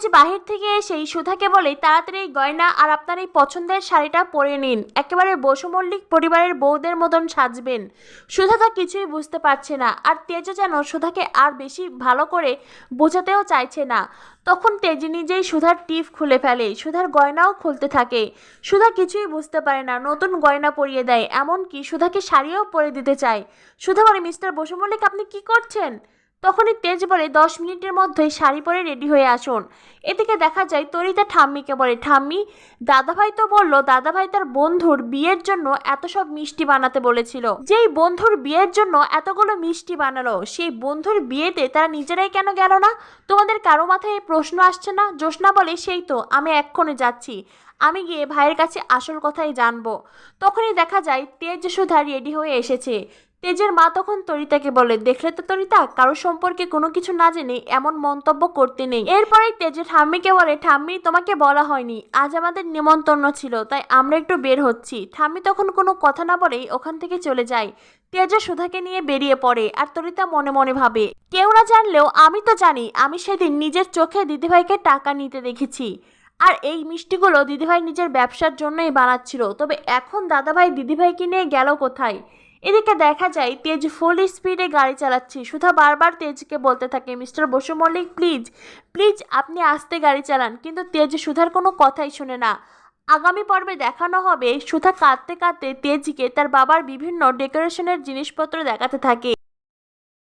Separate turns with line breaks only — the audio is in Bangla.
তেজ বাহির থেকে এসেই সুধাকে বলে, তাড়াতাড়ি এই গয়না আর আপনার এই পছন্দের শাড়িটা পরে নিন, একেবারে বসু মল্লিক পরিবারের বউদের মতন সাজবেন। সুধা তা কিছুই বুঝতে পারছে না, আর তেজ যেন সুধাকে আর বেশি ভালো করে বোঝাতেও চাইছে না। তখন তেজ নিজেই সুধার টিপ খুলে ফেলে, সুধার গয়নাও খুলতে থাকে। সুধা কিছুই বুঝতে পারে না, নতুন গয়না পরিয়ে দেয়, এমনকি সুধাকে শাড়িও পরে দিতে চায়। সুধা বলে, মিস্টার বসু মল্লিক আপনি কি করছেন? তখনই তেজ বলে, 10 মিনিটের মধ্যেই শাড়ি পরে রেডি হয়ে আসুন। এদিকে দেখা যায় তরিতা ঠাম্মিকে বলে, ঠাম্মি, দাদাভাই তো বললো দাদাভাই তার বন্ধুর বিয়ের জন্য এত সব মিষ্টি বানাতে বলেছিল। যেই বন্ধুর বিয়ের জন্য এতগুলো মিষ্টি বানালো, সেই বন্ধুর বিয়েতে তারা নিজেরাই কেন গেল না? তোমাদের কারো মাথায় এই প্রশ্ন আসছে না? জ্যোৎস্না বলে, সেই তো, আমি এক্ষুনি যাচ্ছি, আমি গিয়ে ভাইয়ের কাছে আসল কথাই জানবো। তখনই দেখা যায় তেজ সুধা রেডি হয়ে এসেছে। তেজের মা তখন তরিতাকে বলে, দেখলে তো তরিতা, কারোর সম্পর্কে কোনো কিছু না জেনে এমন মন্তব্য করতে নেই। এরপরেই তেজের ঠাম্মিকে বলে, ঠাম্মি তোমাকে বলা হয়নি, আজ আমাদের নিমন্ত্রণ ছিল, তাই আমরা একটু বের হচ্ছি। ঠাম্মি তখন কোনো কথা না বলেই ওখান থেকে চলে যায়। তেজ সুধাকে নিয়ে বেরিয়ে পড়ে, আর তরিতা মনে মনে ভাবে, কেউ না জানলেও আমি তো জানি, আমি সেদিন নিজের চোখে দিদিভাইকে টাকা নিতে দেখেছি। আর এই মিষ্টিগুলো দিদিভাই নিজের ব্যবসার জন্যই বানাচ্ছিল, তবে এখন দাদাভাই দিদিভাইকে নিয়ে গেল কোথায়? এদিকে দেখা যায় তেজ ফুল স্পিডে গাড়ি চালাচ্ছে। সুধা বারবার তেজকে বলতে থাকে, mister Basu Mallick please please আপনি আস্তে গাড়ি চালান, কিন্তু তেজ সুধার কোনো কথাই শুনে না। আগামী পর্বে দেখানো হবে সুধা কাঁদতে কাঁদতে তেজকে তার বাবার বিভিন্ন ডেকোরেশনের জিনিসপত্র দেখাতে থাকে।